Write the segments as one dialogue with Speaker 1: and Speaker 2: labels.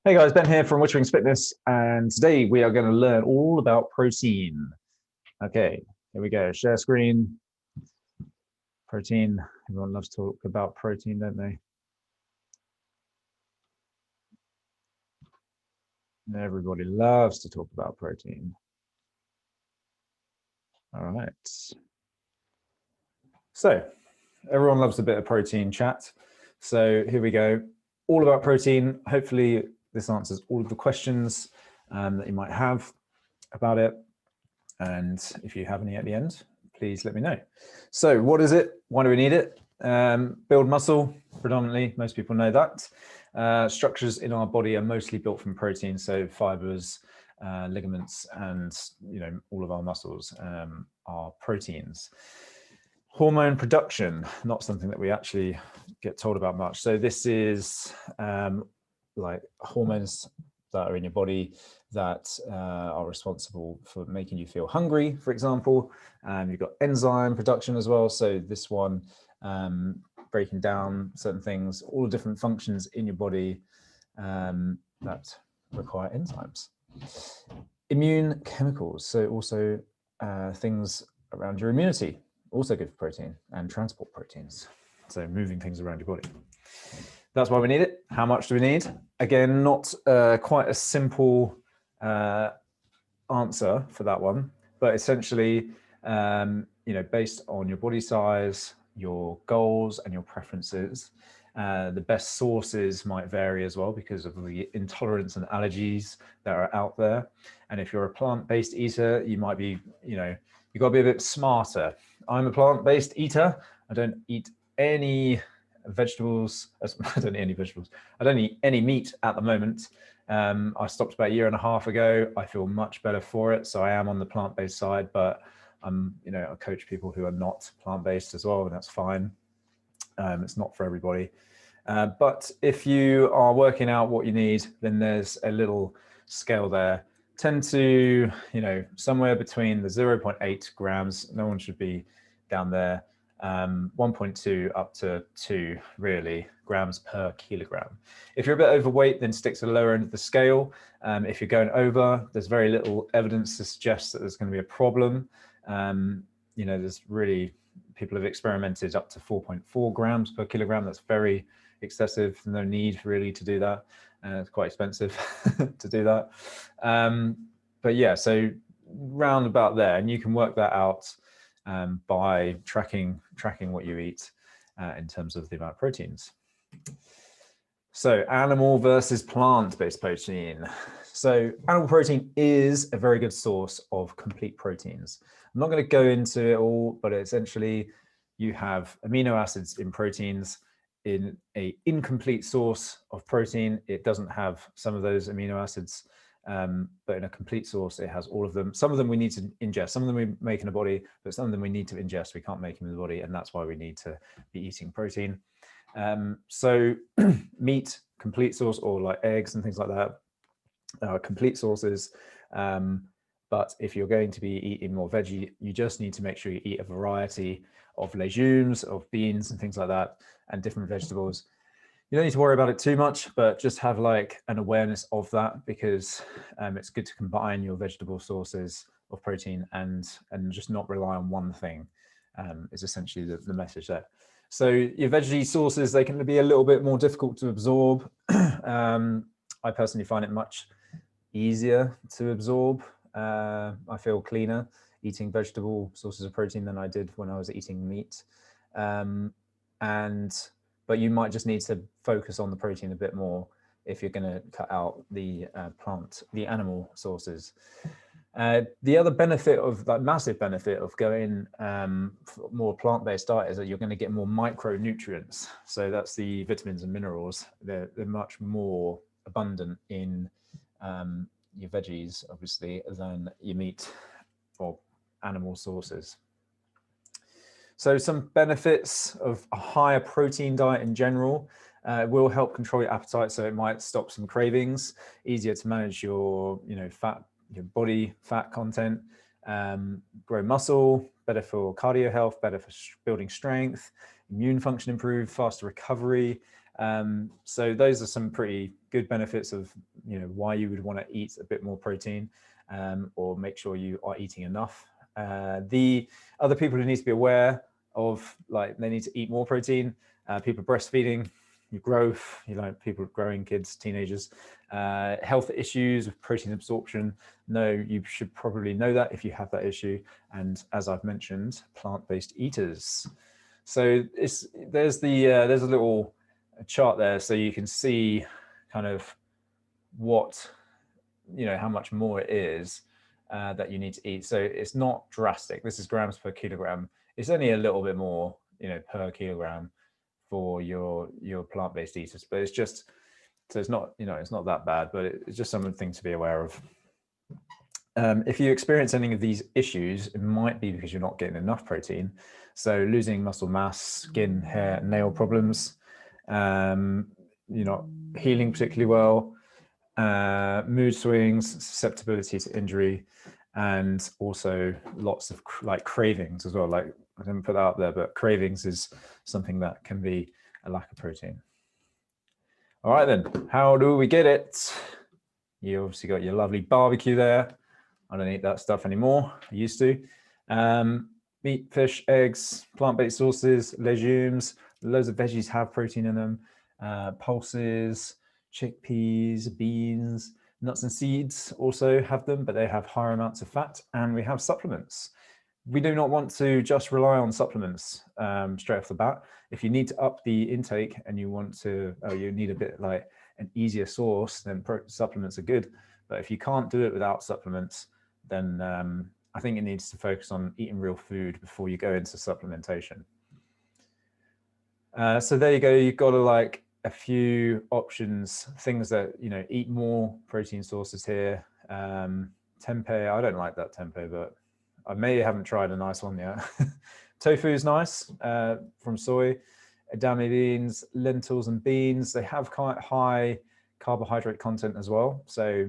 Speaker 1: Hey guys, Ben here from wittfit.ck.page Fitness, and today we are going to learn all about protein. Okay, here we go. Share screen. Protein. Everyone loves to talk about protein, don't they? Everybody loves to talk about protein. All right. So, everyone loves a bit of protein chat. So here we go. All about protein. Hopefully this answers all of the questions that you might have about it. And if you have any at the end, please let me know. So what is it? Why do we need it? Build muscle, predominantly. Most people know that. Structures in our body are mostly built from protein, so fibers, ligaments, and all of our muscles are proteins. Hormone production, not something that we actually get told about much. So this is like hormones that are in your body that are responsible for making you feel hungry, for example. You've got enzyme production as well. So this one, breaking down certain things, all the different functions in your body that require enzymes. Immune chemicals, so also things around your immunity, also good for protein, and transport proteins, so moving things around your body. That's why we need it. How much do we need? Again, not quite a simple answer for that one, but essentially, based on your body size, your goals, and your preferences, the best sources might vary as well because of the intolerance and allergies that are out there. And if you're a plant-based eater, you might be, you've got to be a bit smarter. I'm a plant-based eater. I don't eat any vegetables. I don't eat any vegetables. I don't eat any meat at the moment. I stopped about a year and a half ago. I feel much better for it. So I am on the plant-based side, but I coach people who are not plant-based as well, and that's fine. It's not for everybody. But if you are working out what you need, then there's a little scale there. Tend to, somewhere between the 0.8 grams, no one should be down there, 1.2 up to 2, really, grams per kilogram. If you're a bit overweight, then stick to the lower end of the scale. If you're going over, there's very little evidence to suggest that there's going to be a problem. There's really, people have experimented up to 4.4 grams per kilogram. That's very excessive. No need really to do that. It's quite expensive to do that. But yeah, so round about there, and you can work that out by tracking what you eat in terms of the amount of proteins. So animal versus plant-based protein. So animal protein is a very good source of complete proteins. I'm not going to go into it all, but essentially you have amino acids in proteins. In an incomplete source of protein, it doesn't have some of those amino acids, but in a complete source, it has all of them. Some of them we need to ingest, some of them we make in the body, but some of them we need to ingest. We can't make them in the body, and that's why we need to be eating protein. So meat, complete source, or like eggs and things like that are complete sources. But if you're going to be eating more veggie, you just need to make sure you eat a variety of legumes, of beans and things like that, and different vegetables. You don't need to worry about it too much, but just have like an awareness of that, because it's good to combine your vegetable sources of protein and just not rely on one thing, is essentially the message there. So your veggie sources, they can be a little bit more difficult to absorb. I personally find it much easier to absorb. I feel cleaner eating vegetable sources of protein than I did when I was eating meat. But you might just need to focus on the protein a bit more if you're going to cut out the animal sources. The other benefit of that, massive benefit of going for more plant-based diet, is that you're going to get more micronutrients. So that's the vitamins and minerals. They're much more abundant in your veggies, obviously, than your meat or animal sources. So some benefits of a higher protein diet in general. Will help control your appetite, so it might stop some cravings. Easier to manage your your body fat content. Grow muscle, better for cardio health, better for building strength. Immune function improved, faster recovery. So those are some pretty good benefits of why you would want to eat a bit more protein, or make sure you are eating enough. The other people who need to be aware of, like, they need to eat more protein, people breastfeeding, your growth, people growing, kids, teenagers, health issues with protein absorption. No, you should probably know that if you have that issue. And as I've mentioned, plant-based eaters. So there's a little chart there, so you can see kind of what, how much more it is that you need to eat. So it's not drastic. This is grams per kilogram. It's only a little bit more, per kilogram for your plant-based eaters, but it's just, so it's not, it's not that bad, but it's just something to be aware of. If you experience any of these issues, it might be because you're not getting enough protein. So losing muscle mass, skin, hair, nail problems, you're not healing particularly well, mood swings, susceptibility to injury, and also lots of like cravings as well. Like, I didn't put that up there, but cravings is something that can be a lack of protein. All right, then, how do we get it? You obviously got your lovely barbecue there. I don't eat that stuff anymore. I used to. Meat, fish, eggs, plant-based sauces, legumes. Loads of veggies have protein in them. Pulses, chickpeas, beans, nuts and seeds also have them, but they have higher amounts of fat. And we have supplements. We do not want to just rely on supplements straight off the bat. If you need to up the intake and you want to, you need a bit like an easier source, then supplements are good. But if you can't do it without supplements, then I think it needs to focus on eating real food before you go into supplementation. So there you go. You've got like a few options, things that, eat more protein sources here. Tempeh, I don't like that tempeh, but I haven't tried a nice one yet. Tofu is nice, from soy. Edamame beans, lentils and beans, they have quite high carbohydrate content as well. So,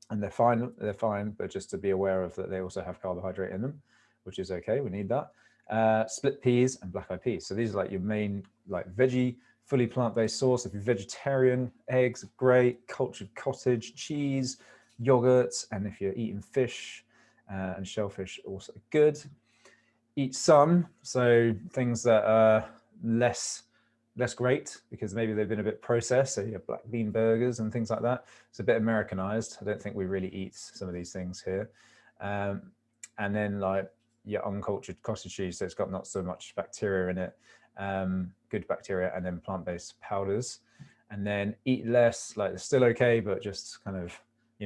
Speaker 1: and they're fine, but just to be aware of that they also have carbohydrate in them, which is okay, we need that. Split peas and black-eyed peas. So these are like your main like veggie, fully plant-based source. If you're vegetarian, eggs are great, cultured cottage, cheese, yogurt, and if you're eating fish and shellfish, also good. Eat some, so things that are less great because maybe they've been a bit processed. So you have black bean burgers and things like that. It's a bit Americanized. I don't think we really eat some of these things here. And then like your uncultured cottage cheese, so it's got not so much bacteria in it, good bacteria, and then plant-based powders. And then eat less, like it's still okay, but just kind of,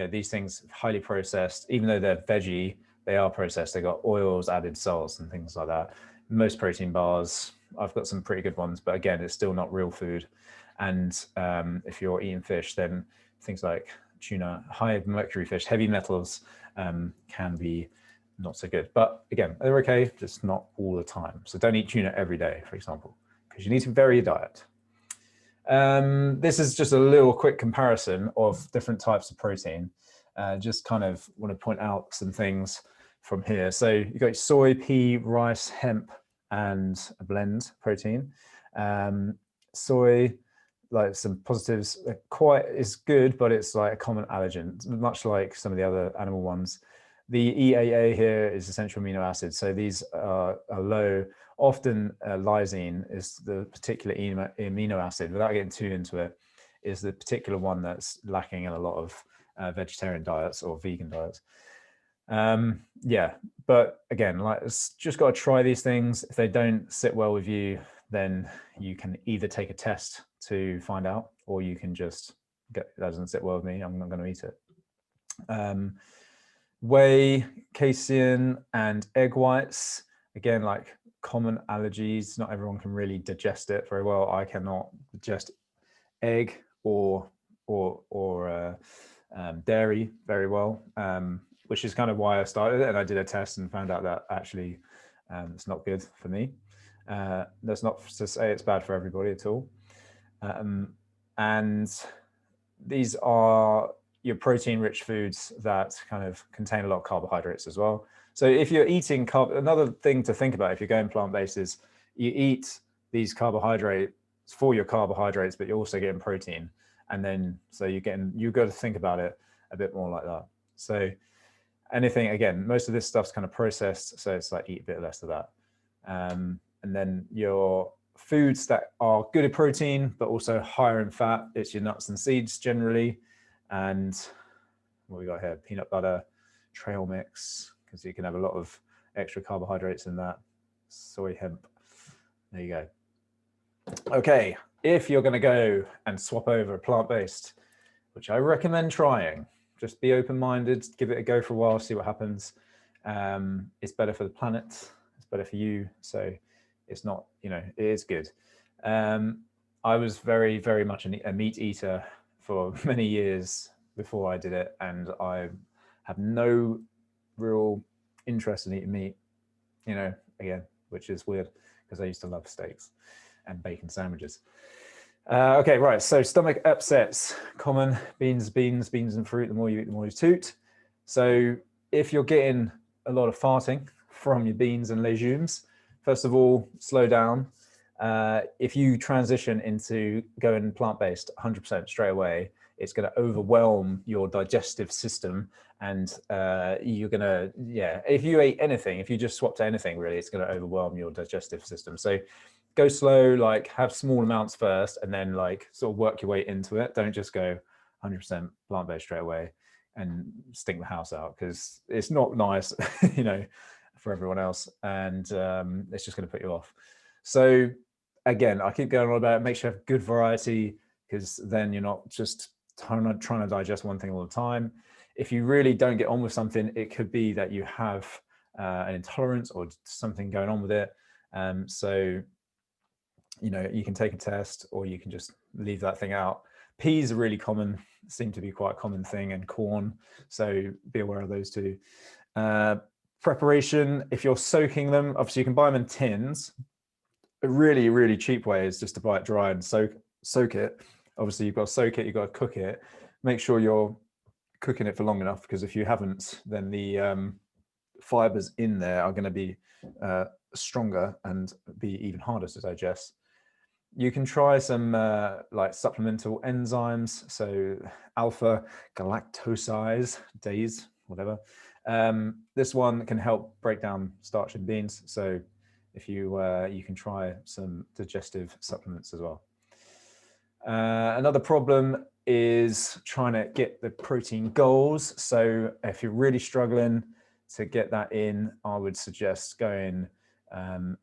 Speaker 1: these things highly processed, even though they're veggie, they are processed. They got oils, added salts and things like that. Most protein bars, I've got some pretty good ones, but again, it's still not real food. And if you're eating fish, then things like tuna, high mercury fish, heavy metals can be not so good. But again, they're okay, just not all the time. So don't eat tuna every day, for example, because you need to vary your diet. This is just a little quick comparison of different types of protein. Just kind of want to point out some things from here. So you've got soy, pea, rice, hemp, and a blend protein. Soy, like some positives, quite is good, but it's like a common allergen, much like some of the other animal ones. The EAA here is essential amino acids. So these are low. Often lysine is the particular amino acid, without getting too into it, is the particular one that's lacking in a lot of vegetarian diets or vegan diets. Yeah, but again, like, it's just got to try these things. If they don't sit well with you, then you can either take a test to find out, or you can just go, that doesn't sit well with me, I'm not going to eat it. Whey, casein, and egg whites, again, like common allergies. Not everyone can really digest it very well. I cannot digest egg or dairy very well, which is kind of why I started it. And I did a test and found out that actually it's not good for me. That's not to say it's bad for everybody at all. And these are your protein-rich foods that kind of contain a lot of carbohydrates as well. So if you're eating another thing to think about if you're going plant-based is you eat these carbohydrates for your carbohydrates, but you're also getting protein. And then, so you've got to think about it a bit more like that. So anything, again, most of this stuff's kind of processed. So it's like eat a bit less of that. And then your foods that are good in protein, but also higher in fat, it's your nuts and seeds generally. And what we got here, peanut butter, trail mix, because you can have a lot of extra carbohydrates in that. Soy hemp, there you go. Okay, if you're going to go and swap over plant-based, which I recommend trying, just be open-minded, give it a go for a while, see what happens. It's better for the planet, it's better for you, so it's not, it is good. I was very, very much a meat eater for many years before I did it, and I have no real interest in eating meat, again, which is weird because I used to love steaks and bacon sandwiches. Okay, right, so stomach upsets, common, beans and fruit, the more you eat, the more you toot. So if you're getting a lot of farting from your beans and legumes, first of all, slow down. If you transition into going plant-based 100% straight away, it's going to overwhelm your digestive system, and you're going to, if you ate anything, if you just swap to anything, really, it's going to overwhelm your digestive system. So go slow, like have small amounts first, and then like sort of work your way into it. Don't just go 100% plant-based straight away and stink the house out, because it's not nice, for everyone else, and it's just going to put you off. So again, I keep going on about it. Make sure you have good variety, because then you're not just trying to digest one thing all the time. If you really don't get on with something, it could be that you have an intolerance or something going on with it. So, you can take a test, or you can just leave that thing out. Peas are really common, seem to be quite a common thing, and corn. So be aware of those two. Preparation, if you're soaking them, obviously you can buy them in tins. A really, really cheap way is just to buy it dry and soak it. Obviously you've got to soak it, you've got to cook it. Make sure you're cooking it for long enough, because if you haven't, then the fibers in there are going to be stronger and be even harder to digest. You can try some like supplemental enzymes, so alpha galactoside days, whatever. This one can help break down starch in beans. So if you can try some digestive supplements as well. Another problem is trying to get the protein goals. So if you're really struggling to get that in, I would suggest going and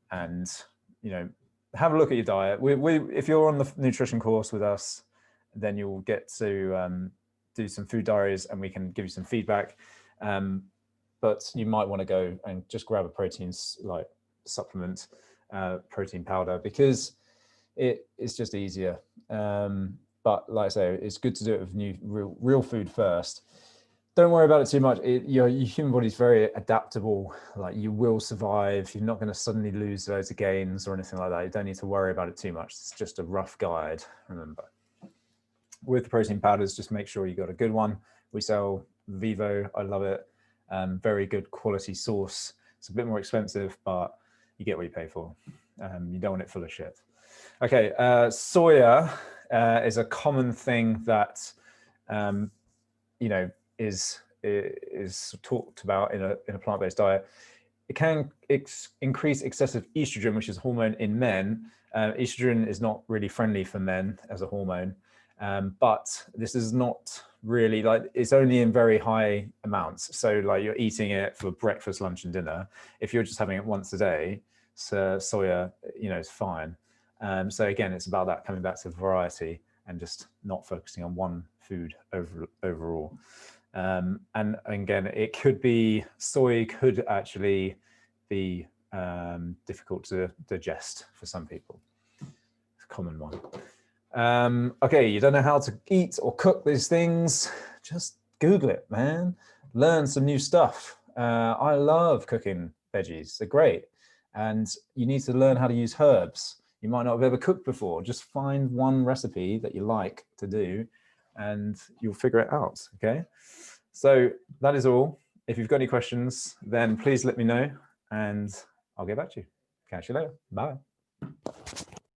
Speaker 1: have a look at your diet. If you're on the nutrition course with us, then you'll get to do some food diaries, and we can give you some feedback. But you might want to go and just grab a protein like supplement, protein powder, because it's just easier. But like I say, it's good to do it with real food first. Don't worry about it too much. Your human body is very adaptable. Like, you will survive. You're not going to suddenly lose loads of gains or anything like that. You don't need to worry about it too much. It's just a rough guide, remember. With the protein powders, just make sure you got a good one. We sell Vivo. I love it. Very good quality source. It's a bit more expensive, but you get what you pay for. You don't want it full of shit. Okay, soya is a common thing that is talked about in a plant-based diet. It can increase excessive estrogen, which is a hormone in men. Estrogen is not really friendly for men as a hormone, but this is not really, like, it's only in very high amounts. So like, you're eating it for breakfast, lunch, and dinner. If you're just having it once a day, so soya, is fine. So again, it's about that, coming back to variety and just not focusing on one food overall. And again, it could be, soy could actually be difficult to digest for some people. It's a common one. Okay, you don't know how to eat or cook these things, just Google it, man. Learn some new stuff. I love cooking veggies, they're great. And you need to learn how to use herbs. You might not have ever cooked before. Just find one recipe that you like to do and you'll figure it out, okay? So that is all. If you've got any questions, then please let me know and I'll get back to you. Catch you later. Bye.